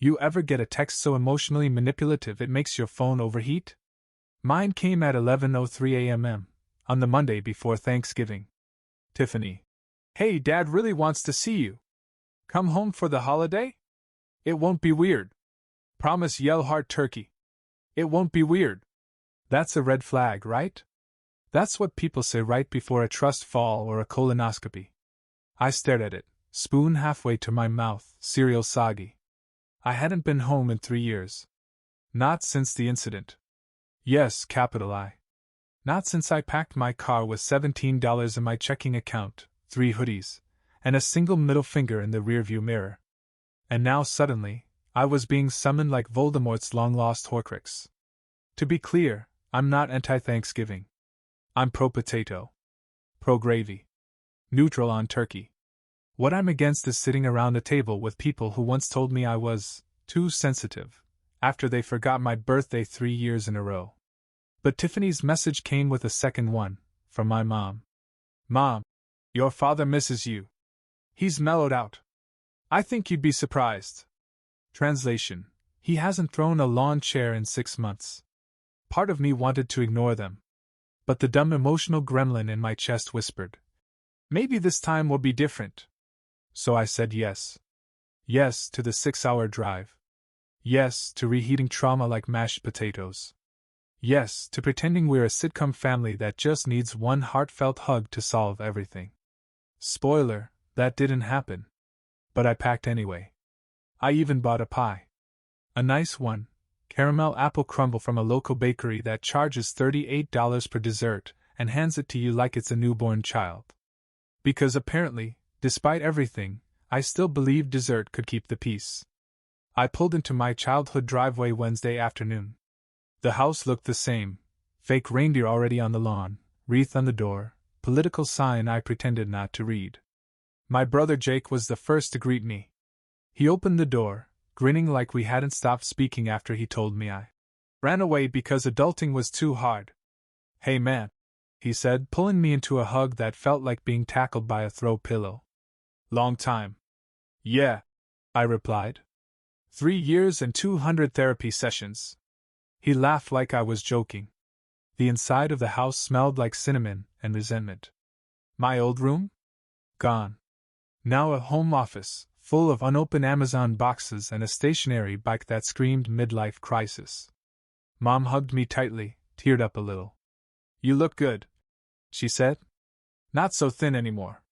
You ever get a text so emotionally manipulative it makes your phone overheat? Mine came at 11:03 a.m. on the Monday before Thanksgiving. Tiffany. Hey, Dad really wants to see you. Come home for the holiday? It won't be weird. Promise, yell heart turkey. It won't be weird. That's a red flag, right? That's what people say right before a trust fall or a colonoscopy. I stared at it, spoon halfway to my mouth, cereal soggy. I hadn't been home in 3 years. Not since the incident. Yes, capital I. Not since I packed my car with $17 in my checking account, 3 hoodies, and a single middle finger in the rearview mirror. And now suddenly, I was being summoned like Voldemort's long-lost Horcrux. To be clear, I'm not anti-Thanksgiving. I'm pro-potato. Pro-gravy. Neutral on turkey. What I'm against is sitting around a table with people who once told me I was too sensitive, after they forgot my birthday 3 years in a row. But Tiffany's message came with a second one, from my mom. Mom, your father misses you. He's mellowed out. I think you'd be surprised. Translation: he hasn't thrown a lawn chair in 6 months. Part of me wanted to ignore them. But the dumb emotional gremlin in my chest whispered, maybe this time will be different. So I said yes. Yes to the 6-hour drive. Yes to reheating trauma like mashed potatoes. Yes to pretending we're a sitcom family that just needs one heartfelt hug to solve everything. Spoiler, that didn't happen. But I packed anyway. I even bought a pie. A nice one, caramel apple crumble from a local bakery that charges $38 per dessert and hands it to you like it's a newborn child. Because apparently, despite everything, I still believed dessert could keep the peace. I pulled into my childhood driveway Wednesday afternoon. The house looked the same, fake reindeer already on the lawn, wreath on the door, political sign I pretended not to read. My brother Jake was the first to greet me. He opened the door, grinning like we hadn't stopped speaking after he told me I ran away because adulting was too hard. Hey man, he said, pulling me into a hug that felt like being tackled by a throw pillow. Long time. Yeah, I replied. 3 years and 200 therapy sessions. He laughed like I was joking. The inside of the house smelled like cinnamon and resentment. My old room? Gone. Now a home office, full of unopened Amazon boxes and a stationary bike that screamed midlife crisis. Mom hugged me tightly, teared up a little. You look good, she said. Not so thin anymore.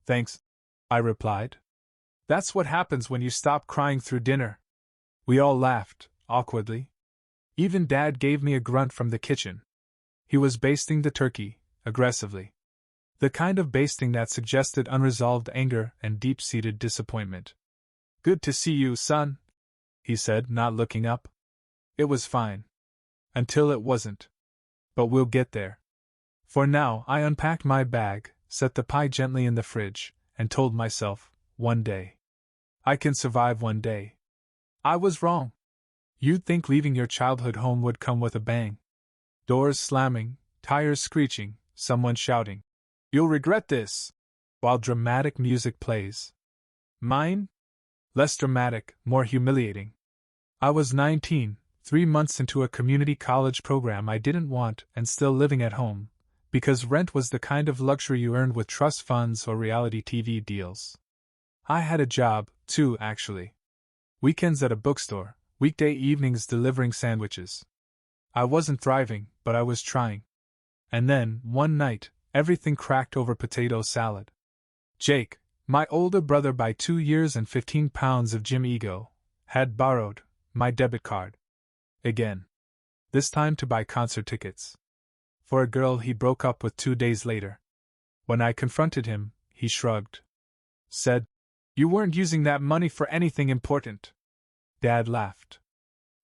Thanks, I replied. That's what happens when you stop crying through dinner. We all laughed, awkwardly. Even Dad gave me a grunt from the kitchen. He was basting the turkey, aggressively. The kind of basting that suggested unresolved anger and deep-seated disappointment. Good to see you, son, he said, not looking up. It was fine. Until it wasn't. But we'll get there. For now, I unpacked my bag, set the pie gently in the fridge, and told myself, one day. I can survive one day. I was wrong. You'd think leaving your childhood home would come with a bang. Doors slamming, tires screeching, someone shouting, "You'll regret this," while dramatic music plays. Mine? Less dramatic, more humiliating. I was 19, 3 months into a community college program I didn't want and still living at home, because rent was the kind of luxury you earned with trust funds or reality TV deals. I had a job, too, actually. Weekends at a bookstore, weekday evenings delivering sandwiches. I wasn't thriving, but I was trying. And then, one night, everything cracked over potato salad. Jake, my older brother by 2 years and 15 pounds of gym ego, had borrowed my debit card. Again. This time to buy concert tickets. For a girl he broke up with 2 days later. When I confronted him, he shrugged. Said, "You weren't using that money for anything important." Dad laughed.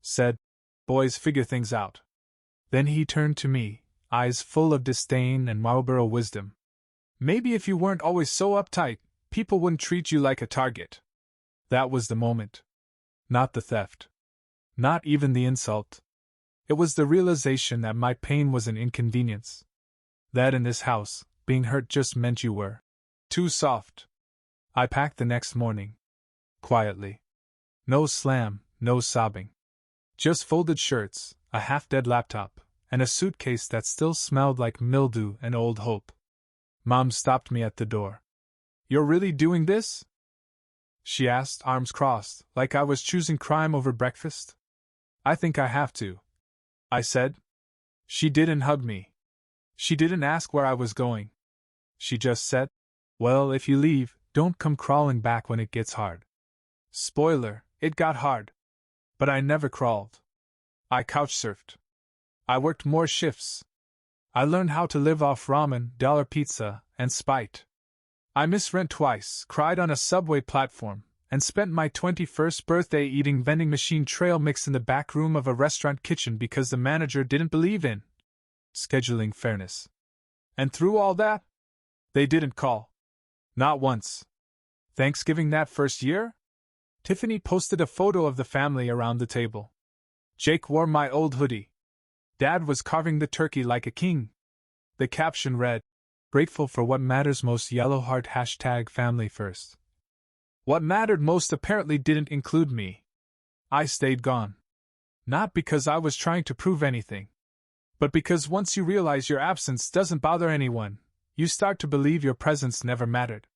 Said, "Boys figure things out." Then he turned to me, eyes full of disdain and Marlboro wisdom. "Maybe if you weren't always so uptight, people wouldn't treat you like a target." That was the moment. Not the theft. Not even the insult. It was the realization that my pain was an inconvenience. That in this house, being hurt just meant you were too soft. I packed the next morning. Quietly. No slam, No sobbing. Just folded shirts, a half-dead laptop, and a suitcase that still smelled like mildew and old hope. Mom stopped me at the door. "You're really doing this?" she asked, arms crossed, like I was choosing crime over breakfast. "I think I have to," I said. She didn't hug me. She didn't ask where I was going. She just said, "Well, if you leave, don't come crawling back when it gets hard." Spoiler, it got hard. But I never crawled. I couch-surfed. I worked more shifts. I learned how to live off ramen, dollar pizza, and spite. I missed rent twice, cried on a subway platform, and spent my 21st birthday eating vending machine trail mix in the back room of a restaurant kitchen because the manager didn't believe in scheduling fairness. And through all that, they didn't call. Not once. Thanksgiving that first year? Tiffany posted a photo of the family around the table. Jake wore my old hoodie. Dad was carving the turkey like a king. The caption read, "Grateful for what matters most, yellow heart #family first." What mattered most apparently didn't include me. I stayed gone. Not because I was trying to prove anything, but because once you realize your absence doesn't bother anyone, you start to believe your presence never mattered.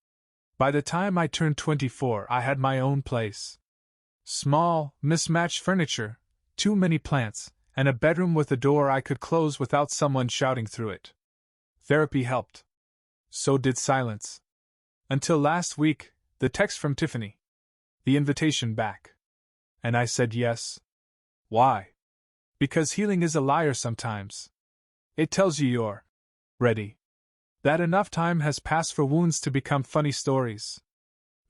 By the time I turned 24, I had my own place. Small, mismatched furniture, too many plants, and a bedroom with a door I could close without someone shouting through it. Therapy helped. So did silence. Until last week, the text from Tiffany. The invitation back. And I said yes. Why? Because healing is a liar sometimes. It tells you you're ready. That enough time has passed for wounds to become funny stories.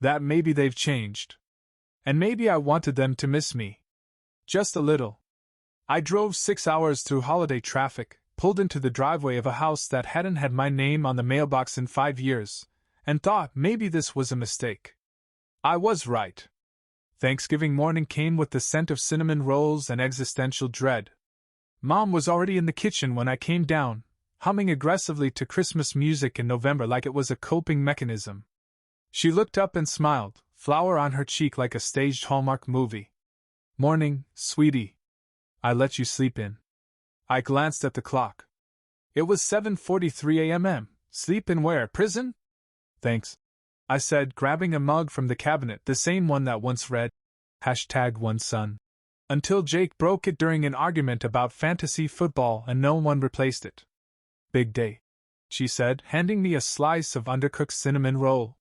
That maybe they've changed. And maybe I wanted them to miss me. Just a little. I drove 6 hours through holiday traffic, pulled into the driveway of a house that hadn't had my name on the mailbox in 5 years, and thought maybe this was a mistake. I was right. Thanksgiving morning came with the scent of cinnamon rolls and existential dread. Mom was already in the kitchen when I came down, humming aggressively to Christmas music in November like it was a coping mechanism. She looked up and smiled, flower on her cheek like a staged Hallmark movie. "Morning, sweetie. I let you sleep in." I glanced at the clock. It was 7:43 a.m. Sleep in where, prison? "Thanks," I said, grabbing a mug from the cabinet, the same one that once read, #OneSon. Until Jake broke it during an argument about fantasy football and no one replaced it. "Big day," she said, handing me a slice of undercooked cinnamon roll.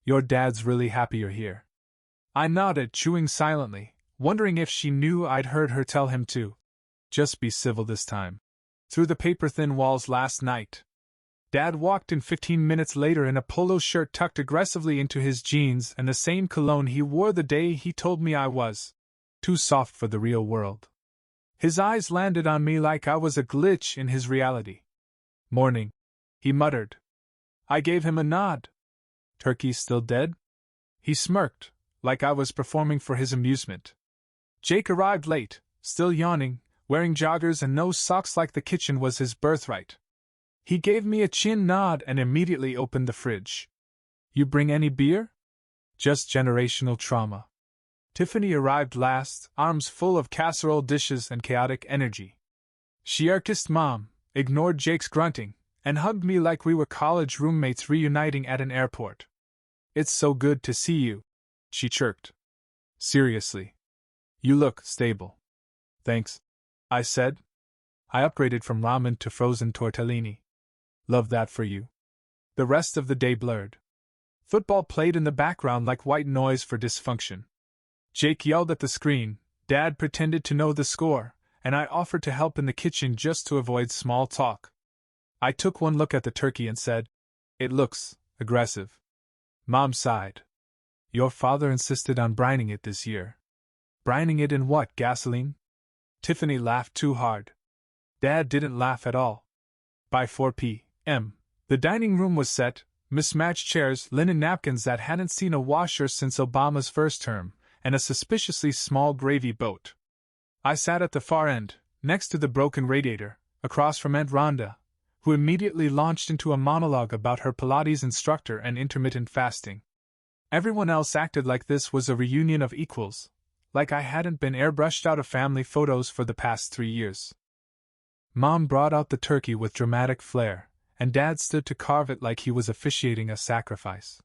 "Your dad's really happy you're here." I nodded, chewing silently, wondering if she knew I'd heard her tell him to just be civil this time. Through the paper-thin walls last night. Dad walked in 15 minutes later in a polo shirt tucked aggressively into his jeans and the same cologne he wore the day he told me I was too soft for the real world. His eyes landed on me like I was a glitch in his reality. "Morning," he muttered. I gave him a nod. "Turkey still dead?" He smirked, like I was performing for his amusement. Jake arrived late, still yawning, wearing joggers and no socks like the kitchen was his birthright. He gave me a chin nod and immediately opened the fridge. "You bring any beer?" "Just generational trauma." Tiffany arrived last, arms full of casserole dishes and chaotic energy. She kissed Mom, ignored Jake's grunting, and hugged me like we were college roommates reuniting at an airport. "It's so good to see you," she chirped. "Seriously. You look stable." "Thanks," I said. I upgraded from ramen to frozen tortellini. "Love that for you." The rest of the day blurred. Football played in the background like white noise for dysfunction. Jake yelled at the screen, Dad pretended to know the score, and I offered to help in the kitchen just to avoid small talk. I took one look at the turkey and said, "It looks aggressive." Mom sighed. "Your father insisted on brining it this year." "Brining it in what, gasoline?" Tiffany laughed too hard. Dad didn't laugh at all. By 4 p.m., the dining room was set, mismatched chairs, linen napkins that hadn't seen a washer since Obama's first term, and a suspiciously small gravy boat. I sat at the far end, next to the broken radiator, across from Aunt Rhonda, who immediately launched into a monologue about her Pilates instructor and intermittent fasting. Everyone else acted like this was a reunion of equals, like I hadn't been airbrushed out of family photos for the past 3 years. Mom brought out the turkey with dramatic flair, and Dad stood to carve it like he was officiating a sacrifice.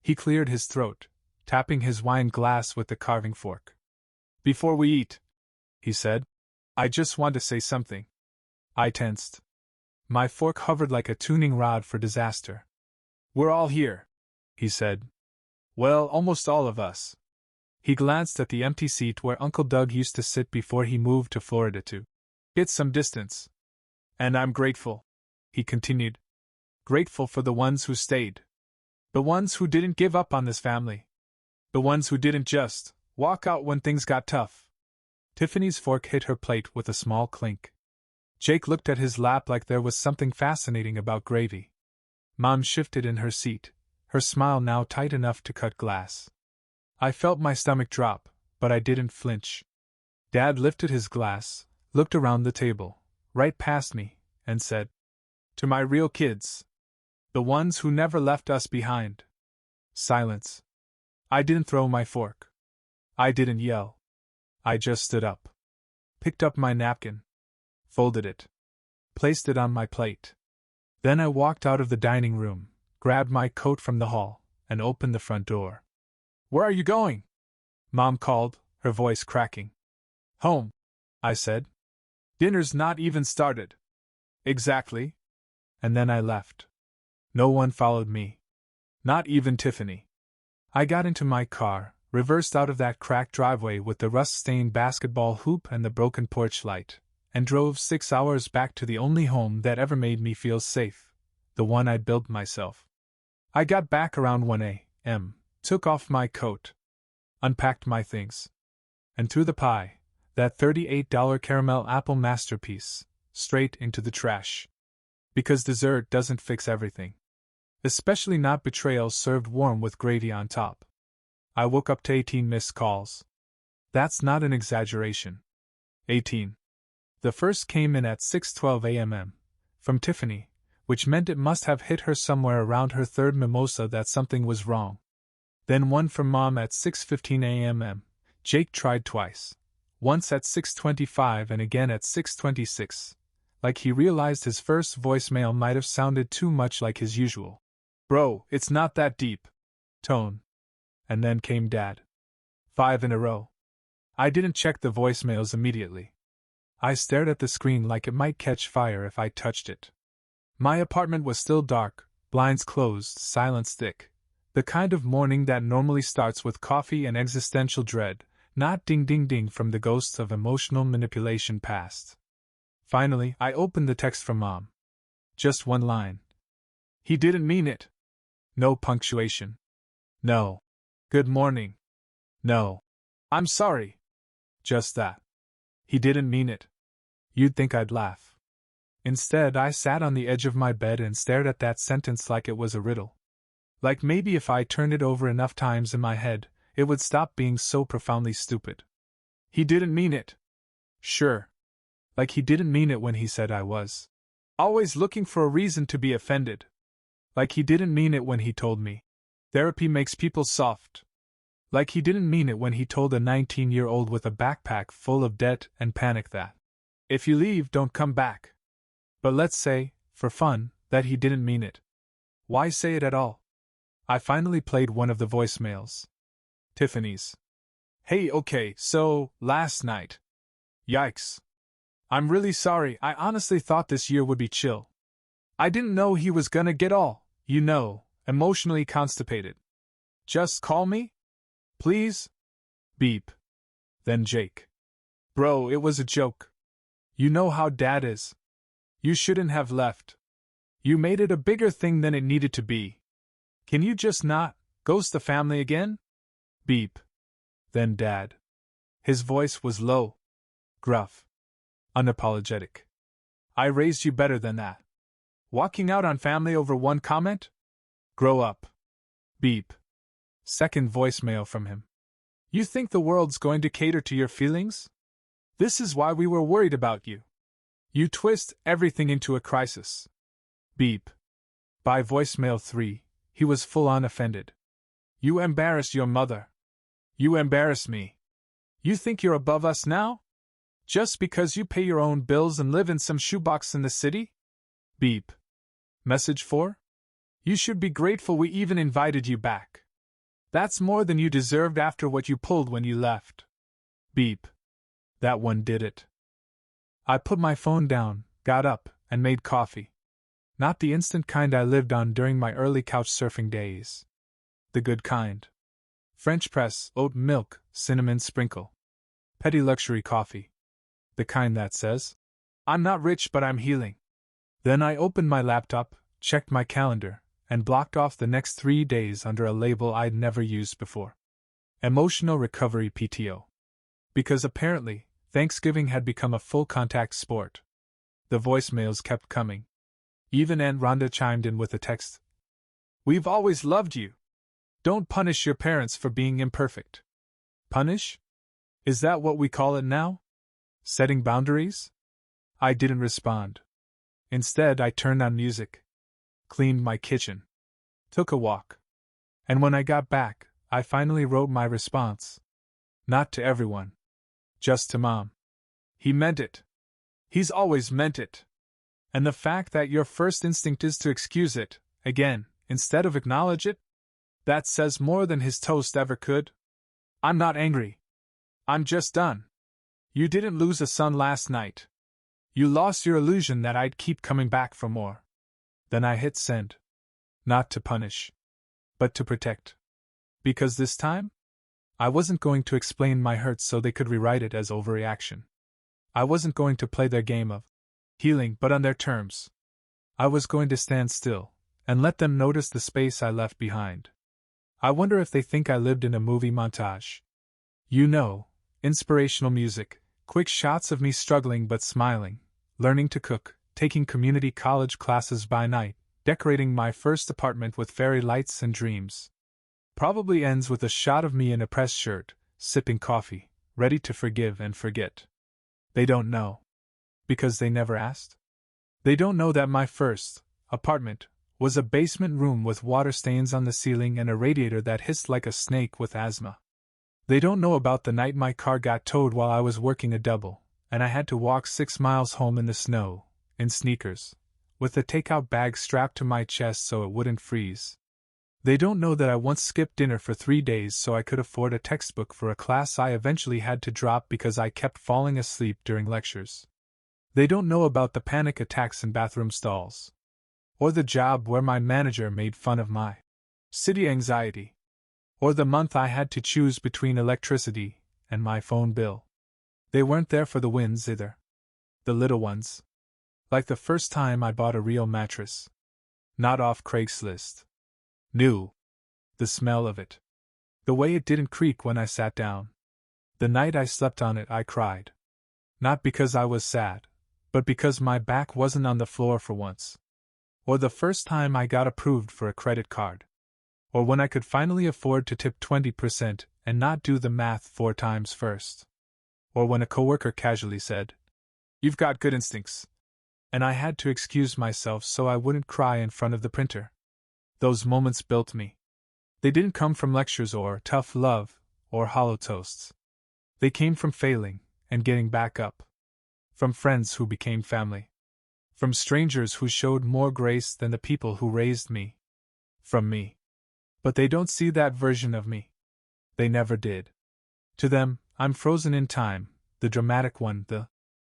He cleared his throat, tapping his wine glass with the carving fork. "Before we eat," he said, "I just want to say something." I tensed. My fork hovered like a tuning rod for disaster. "We're all here," he said. "Well, almost all of us." He glanced at the empty seat where Uncle Doug used to sit before he moved to Florida to get some distance. "And I'm grateful," he continued. "Grateful for the ones who stayed. The ones who didn't give up on this family. The ones who didn't just walk out when things got tough." Tiffany's fork hit her plate with a small clink. Jake looked at his lap like there was something fascinating about gravy. Mom shifted in her seat, her smile now tight enough to cut glass. I felt my stomach drop, but I didn't flinch. Dad lifted his glass, looked around the table, right past me, and said, "To my real kids. The ones who never left us behind." Silence. I didn't throw my fork. I didn't yell. I just stood up, picked up my napkin, folded it, placed it on my plate. Then I walked out of the dining room, grabbed my coat from the hall, and opened the front door. "Where are you going?" Mom called, her voice cracking. "Home," I said. "Dinner's not even started." "Exactly." And then I left. No one followed me. Not even Tiffany. I got into my car, reversed out of that cracked driveway with the rust-stained basketball hoop and the broken porch light, and drove 6 hours back to the only home that ever made me feel safe, the one I'd built myself. I got back around 1 a.m., took off my coat, unpacked my things, and threw the pie, that $38 caramel apple masterpiece, straight into the trash. Because dessert doesn't fix everything. Especially not betrayal served warm with gravy on top. I woke up to 18 missed calls. That's not an exaggeration. 18. The first came in at 6:12 a.m. from Tiffany, which meant it must have hit her somewhere around her third mimosa that something was wrong. Then one from Mom at 6:15 a.m. Jake tried twice. Once at 6:25 and again at 6:26. Like he realized his first voicemail might have sounded too much like his usual "Bro, it's not that deep" tone. And then came Dad. 5 in a row. I didn't check the voicemails immediately. I stared at the screen like it might catch fire if I touched it. My apartment was still dark, blinds closed, silence thick. The kind of morning that normally starts with coffee and existential dread, not ding-ding-ding from the ghosts of emotional manipulation past. Finally, I opened the text from Mom. Just one line. "He didn't mean it." No punctuation. No. "Good morning." No. "I'm sorry." Just that. He didn't mean it. You'd think I'd laugh. Instead, I sat on the edge of my bed and stared at that sentence like it was a riddle. Like maybe if I turned it over enough times in my head, it would stop being so profoundly stupid. He didn't mean it. Sure. Like he didn't mean it when he said I was always looking for a reason to be offended. Like he didn't mean it when he told me therapy makes people soft. Like he didn't mean it when he told a 19-year-old with a backpack full of debt and panic that if you leave, don't come back. But let's say, for fun, that he didn't mean it. Why say it at all? I finally played one of the voicemails. Tiffany's. "Hey, okay, so, last night. Yikes. I'm really sorry, I honestly thought this year would be chill. I didn't know he was gonna get all, emotionally constipated. Just call me? Please? Beep." Then Jake. "Bro, it was a joke. You know how Dad is. You shouldn't have left. You made it a bigger thing than it needed to be. Can you just not ghost the family again?" Beep. Then Dad. His voice was low, gruff, unapologetic. "I raised you better than that. Walking out on family over one comment? Grow up." Beep. Second voicemail from him. "You think the world's going to cater to your feelings? This is why we were worried about you. You twist everything into a crisis." Beep. By voicemail 3, he was full-on offended. "You embarrass your mother. You embarrass me. You think you're above us now? Just because you pay your own bills and live in some shoebox in the city? Beep. Message 4? You should be grateful we even invited you back. That's more than you deserved after what you pulled when you left. Beep. That one did it. I put my phone down, got up, and made coffee. Not the instant kind I lived on during my early couch surfing days. The good kind. French press, oat milk, cinnamon sprinkle. Petty luxury coffee. The kind that says, I'm not rich but I'm healing. Then I opened my laptop, checked my calendar, and blocked off the next 3 days under a label I'd never used before. Emotional Recovery PTO. Because apparently, Thanksgiving had become a full-contact sport. The voicemails kept coming. Even Aunt Rhonda chimed in with a text. We've always loved you. Don't punish your parents for being imperfect. Punish? Is that what we call it now? Setting boundaries? I didn't respond. Instead, I turned on music, cleaned my kitchen, took a walk. And when I got back, I finally wrote my response. Not to everyone. Just to Mom. He meant it. He's always meant it. And the fact that your first instinct is to excuse it, again, instead of acknowledge it? That says more than his toast ever could. I'm not angry. I'm just done. You didn't lose a son last night. You lost your illusion that I'd keep coming back for more. Then I hit send. Not to punish, but to protect. Because this time, I wasn't going to explain my hurt so they could rewrite it as overreaction. I wasn't going to play their game of healing, but on their terms. I was going to stand still and let them notice the space I left behind. I wonder if they think I lived in a movie montage. You know, inspirational music, quick shots of me struggling but smiling, learning to cook, taking community college classes by night, decorating my first apartment with fairy lights and dreams. Probably ends with a shot of me in a press shirt, sipping coffee, ready to forgive and forget. They don't know. Because they never asked? They don't know that my first apartment was a basement room with water stains on the ceiling and a radiator that hissed like a snake with asthma. They don't know about the night my car got towed while I was working a double, and I had to walk 6 miles home in the snow, in sneakers, with the takeout bag strapped to my chest so it wouldn't freeze. They don't know that I once skipped dinner for 3 days so I could afford a textbook for a class I eventually had to drop because I kept falling asleep during lectures. They don't know about the panic attacks in bathroom stalls. Or the job where my manager made fun of my city anxiety. Or the month I had to choose between electricity and my phone bill. They weren't there for the wins either. The little ones. Like the first time I bought a real mattress. Not off Craigslist. New. The smell of it. The way it didn't creak when I sat down. The night I slept on it I cried. Not because I was sad, but because my back wasn't on the floor for once. Or the first time I got approved for a credit card. Or when I could finally afford to tip 20% and not do the math 4 times first. Or when a coworker casually said, "You've got good instincts." And I had to excuse myself so I wouldn't cry in front of the printer. Those moments built me. They didn't come from lectures or tough love or hollow toasts. They came from failing and getting back up. From friends who became family. From strangers who showed more grace than the people who raised me. From me. But they don't see that version of me. They never did. To them, I'm frozen in time, the dramatic one, the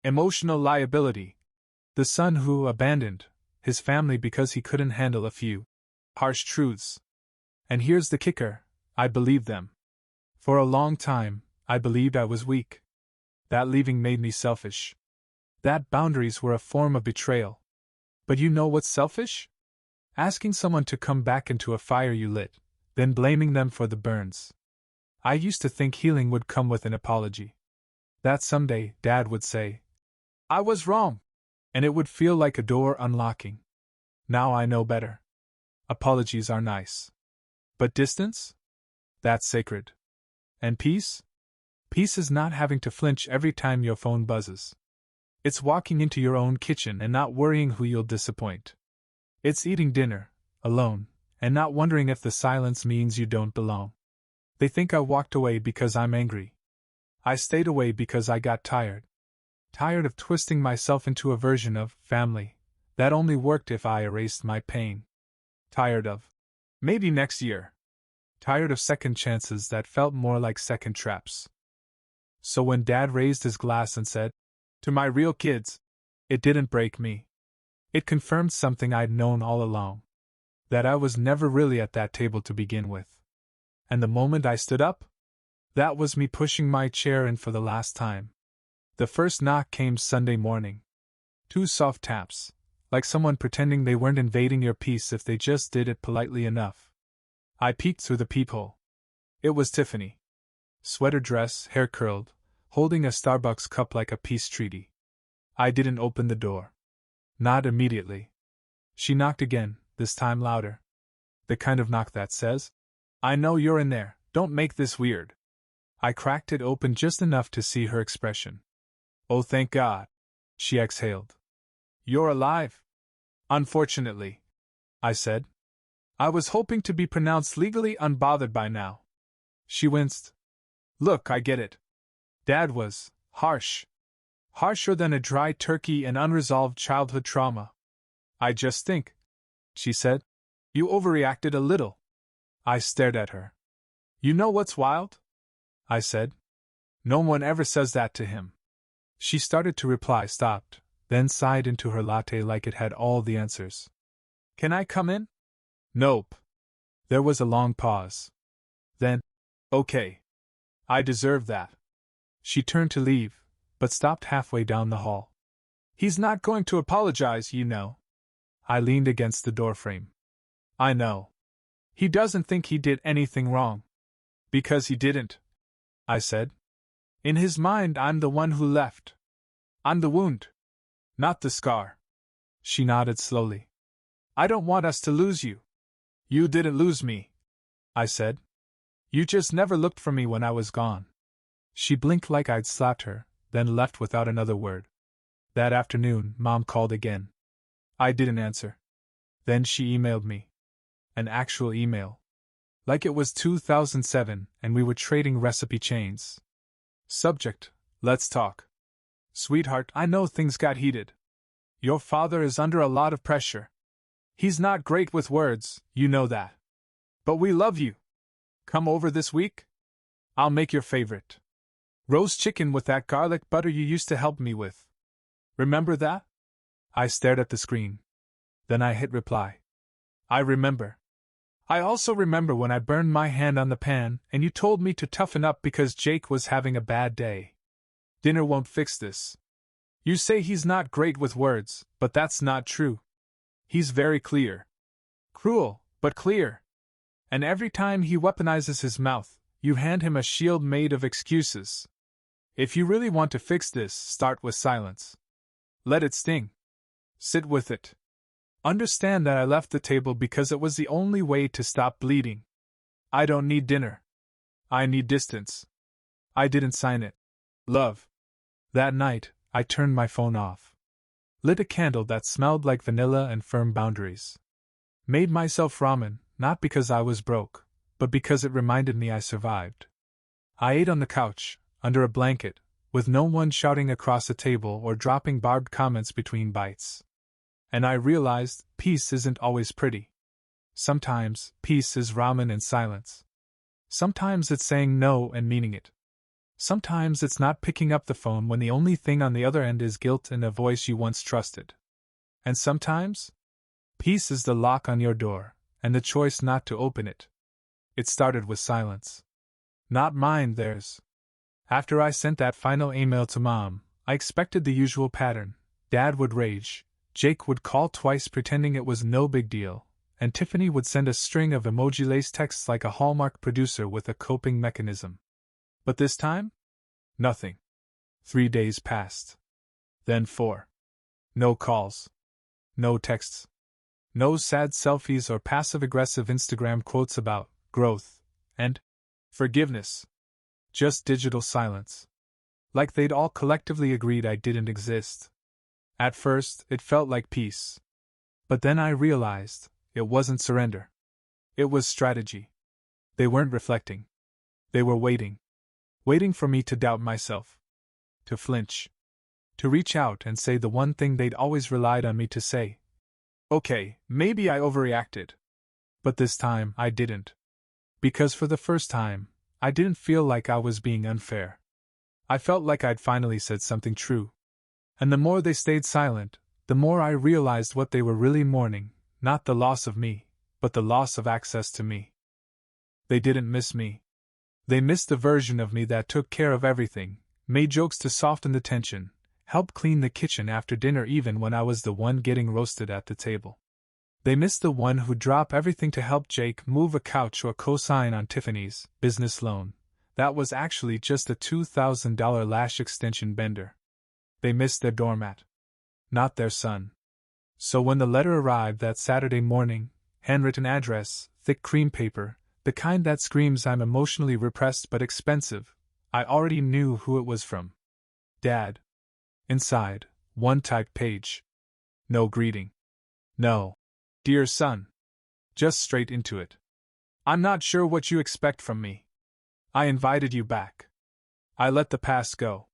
emotional liability. The son who abandoned his family because he couldn't handle a few harsh truths. And here's the kicker, I believed them. For a long time, I believed I was weak. That leaving made me selfish. That boundaries were a form of betrayal. But you know what's selfish? Asking someone to come back into a fire you lit, then blaming them for the burns. I used to think healing would come with an apology. That someday, Dad would say, "I was wrong," and it would feel like a door unlocking. Now I know better. Apologies are nice. But distance? That's sacred. And peace? Peace is not having to flinch every time your phone buzzes. It's walking into your own kitchen and not worrying who you'll disappoint. It's eating dinner, alone, and not wondering if the silence means you don't belong. They think I walked away because I'm angry. I stayed away because I got tired. Tired of twisting myself into a version of family that only worked if I erased my pain. Tired of maybe next year. Tired of second chances that felt more like second traps. So when Dad raised his glass and said, "To my real kids," it didn't break me. It confirmed something I'd known all along. That I was never really at that table to begin with. And the moment I stood up, that was me pushing my chair in for the last time. The first knock came Sunday morning. 2 soft taps, like someone pretending they weren't invading your peace if they just did it politely enough. I peeked through the peephole. It was Tiffany. Sweater dress, hair curled, holding a Starbucks cup like a peace treaty. I didn't open the door. Not immediately. She knocked again, this time louder. The kind of knock that says, "I know you're in there, don't make this weird." I cracked it open just enough to see her expression. "Oh, thank God," she exhaled. "You're alive." "Unfortunately," I said. "I was hoping to be pronounced legally unbothered by now." She winced. "Look, I get it. Dad was harsh. Harsher than a dry turkey and unresolved childhood trauma. I just think," she said, "you overreacted a little." I stared at her. "You know what's wild?" I said. "No one ever says that to him." She started to reply, stopped, then sighed into her latte like it had all the answers. "Can I come in?" "Nope." There was a long pause. Then, "Okay. I deserve that." She turned to leave, but stopped halfway down the hall. "He's not going to apologize, you know." I leaned against the doorframe. "I know. He doesn't think he did anything wrong." "Because he didn't," I said. "In his mind, I'm the one who left. I'm the wound, not the scar." She nodded slowly. "I don't want us to lose you." "You didn't lose me," I said. "You just never looked for me when I was gone." She blinked like I'd slapped her, then left without another word. That afternoon, Mom called again. I didn't answer. Then she emailed me. An actual email. Like it was 2007 and we were trading recipe chains. Subject: "Let's talk. Sweetheart, I know things got heated. Your father is under a lot of pressure. He's not great with words, you know that. But we love you. Come over this week? I'll make your favorite roast chicken with that garlic butter you used to help me with. Remember that?" I stared at the screen. Then I hit reply. "I remember. I also remember when I burned my hand on the pan and you told me to toughen up because Jake was having a bad day. Dinner won't fix this. You say he's not great with words, but that's not true. He's very clear. Cruel, but clear. And every time he weaponizes his mouth, you hand him a shield made of excuses. If you really want to fix this, start with silence. Let it sting. Sit with it. Understand that I left the table because it was the only way to stop bleeding. I don't need dinner. I need distance. I didn't sign it. Love." That night, I turned my phone off. Lit a candle that smelled like vanilla and firm boundaries. Made myself ramen, not because I was broke, but because it reminded me I survived. I ate on the couch, under a blanket, with no one shouting across a table or dropping barbed comments between bites. And I realized peace isn't always pretty. Sometimes, peace is ramen and silence. Sometimes it's saying no and meaning it. Sometimes it's not picking up the phone when the only thing on the other end is guilt and a voice you once trusted. And sometimes, peace is the lock on your door, and the choice not to open it. It started with silence. Not mine, theirs. After I sent that final email to Mom, I expected the usual pattern. Dad would rage, Jake would call twice pretending it was no big deal, and Tiffany would send a string of emoji-laced texts like a Hallmark producer with a coping mechanism. But this time? Nothing. 3 days passed. Then 4. No calls. No texts. No sad selfies or passive-aggressive Instagram quotes about growth and forgiveness. Just digital silence. Like they'd all collectively agreed I didn't exist. At first, it felt like peace. But then I realized it wasn't surrender. It was strategy. They weren't reflecting. They were waiting. waiting for me to doubt myself, to flinch, to reach out and say the one thing they'd always relied on me to say. Okay, maybe I overreacted. But this time I didn't. Because for the first time, I didn't feel like I was being unfair. I felt like I'd finally said something true. And the more they stayed silent, the more I realized what they were really mourning, not the loss of me, but the loss of access to me. They didn't miss me. They missed the version of me that took care of everything, made jokes to soften the tension, helped clean the kitchen after dinner even when I was the one getting roasted at the table. They missed the one who'd drop everything to help Jake move a couch or co-sign on Tiffany's business loan. That was actually just a $2,000 lash extension bender. They missed their doormat, not their son. So when the letter arrived that Saturday morning, handwritten address, thick cream paper, the kind that screams I'm emotionally repressed but expensive, I already knew who it was from. Dad. Inside, one typed page. No greeting. No. Dear son. Just straight into it. I'm not sure what you expect from me. I invited you back. I let the past go.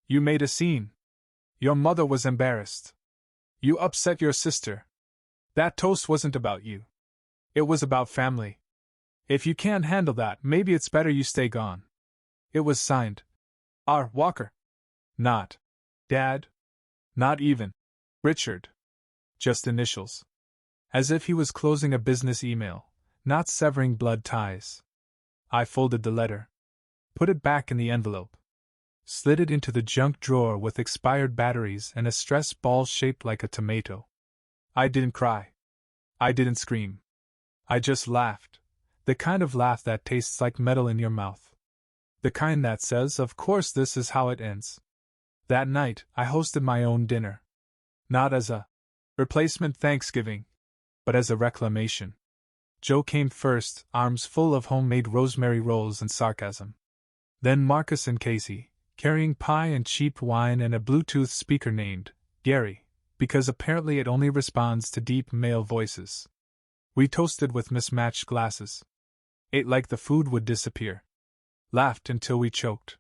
You made a scene. Your mother was embarrassed. You upset your sister. That toast wasn't about you. It was about family. If you can't handle that, maybe it's better you stay gone. It was signed R. Walker. Not Dad. Not even Richard. Just initials. As if he was closing a business email, not severing blood ties. I folded the letter, put it back in the envelope, slid it into the junk drawer with expired batteries and a stress ball shaped like a tomato. I didn't cry. I didn't scream. I just laughed, the kind of laugh that tastes like metal in your mouth. The kind that says, of course this is how it ends. That night, I hosted my own dinner. Not as a replacement Thanksgiving, but as a reclamation. Joe came first, arms full of homemade rosemary rolls and sarcasm. Then Marcus and Casey, carrying pie and cheap wine and a Bluetooth speaker named Gary, because apparently it only responds to deep male voices. We toasted with mismatched glasses. Ate like the food would disappear. Laughed until we choked.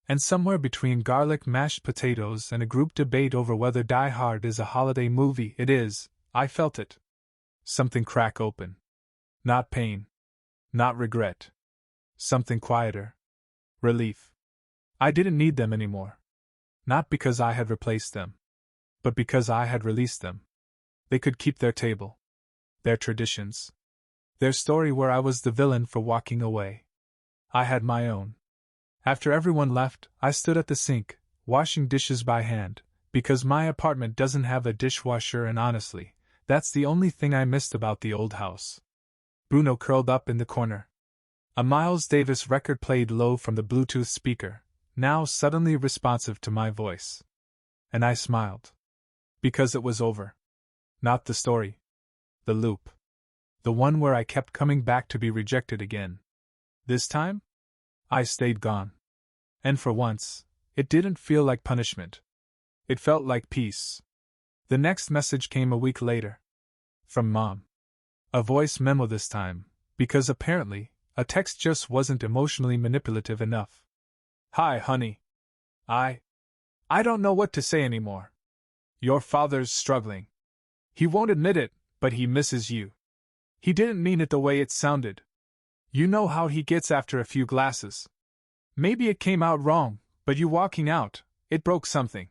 And somewhere between garlic mashed potatoes and a group debate over whether Die Hard is a holiday movie, it is, I felt it. Something crack open. Not pain. Not regret. Something quieter. Relief. I didn't need them anymore. Not because I had replaced them, but because I had released them. They could keep their table. Their traditions. Their story where I was the villain for walking away. I had my own. After everyone left, I stood at the sink, washing dishes by hand, because my apartment doesn't have a dishwasher and honestly, that's the only thing I missed about the old house. Bruno curled up in the corner. A Miles Davis record played low from the Bluetooth speaker, now suddenly responsive to my voice. And I smiled. Because it was over. Not the story. The loop. The one where I kept coming back to be rejected again. This time? I stayed gone. And for once, it didn't feel like punishment. It felt like peace. The next message came a week later. From Mom. A voice memo this time, because apparently, a text just wasn't emotionally manipulative enough. Hi, honey. I don't know what to say anymore. Your father's struggling. He won't admit it, but he misses you. He didn't mean it the way it sounded. You know how he gets after a few glasses. Maybe it came out wrong, but you walking out, it broke something.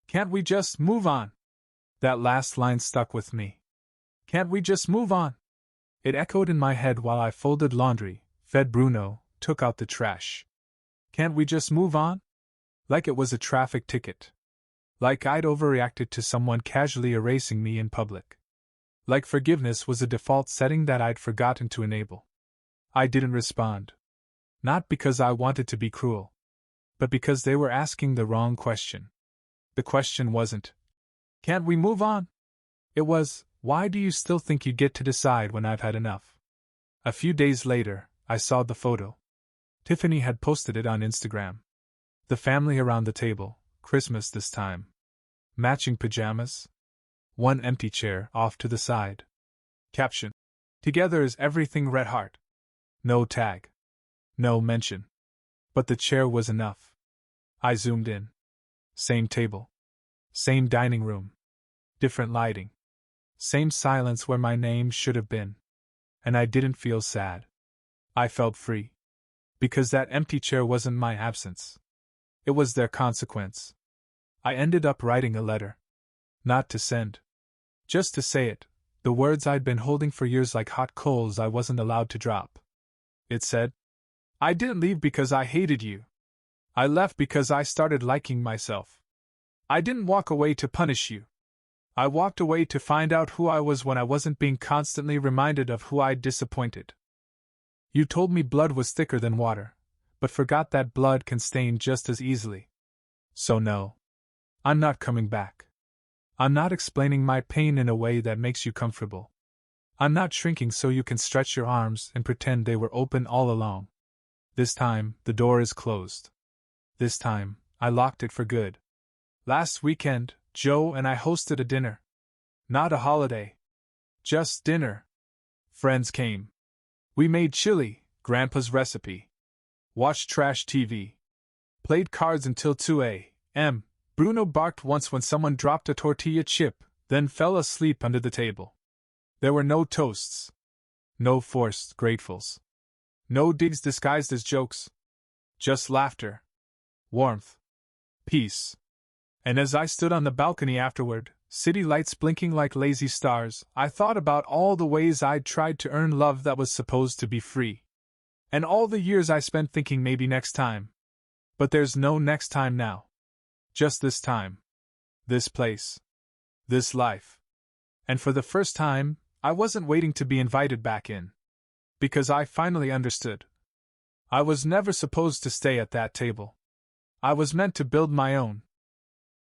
Can't we just move on? That last line stuck with me. Can't we just move on? It echoed in my head while I folded laundry, fed Bruno, took out the trash. Can't we just move on? Like it was a traffic ticket. Like I'd overreacted to someone casually erasing me in public. Like forgiveness was a default setting that I'd forgotten to enable. I didn't respond. Not because I wanted to be cruel, but because they were asking the wrong question. The question wasn't, can't we move on? It was, why do you still think you get to decide when I've had enough? A few days later, I saw the photo. Tiffany had posted it on Instagram. The family around the table, Christmas this time. Matching pajamas. One empty chair off to the side. Caption. Together is everything Red Heart. No tag. No mention. But the chair was enough. I zoomed in. Same table. Same dining room. Different lighting. Same silence where my name should have been. And I didn't feel sad. I felt free. Because that empty chair wasn't my absence. It was their consequence. I ended up writing a letter. Not to send. Just to say it, the words I'd been holding for years like hot coals I wasn't allowed to drop. It said, I didn't leave because I hated you. I left because I started liking myself. I didn't walk away to punish you. I walked away to find out who I was when I wasn't being constantly reminded of who I'd disappointed. You told me blood was thicker than water, but forgot that blood can stain just as easily. So no. I'm not coming back. I'm not explaining my pain in a way that makes you comfortable. I'm not shrinking so you can stretch your arms and pretend they were open all along. This time, the door is closed. This time, I locked it for good. Last weekend, Joe and I hosted a dinner. Not a holiday. Just dinner. Friends came. We made chili, Grandpa's recipe. Watched trash TV. Played cards until 2 a.m. Bruno barked once when someone dropped a tortilla chip, then fell asleep under the table. There were no toasts. No forced gratefuls. No digs disguised as jokes. Just laughter. Warmth. Peace. And as I stood on the balcony afterward, city lights blinking like lazy stars, I thought about all the ways I'd tried to earn love that was supposed to be free. And all the years I spent thinking maybe next time. But there's no next time now. Just this time. This place. This life. And for the first time, I wasn't waiting to be invited back in. Because I finally understood. I was never supposed to stay at that table. I was meant to build my own.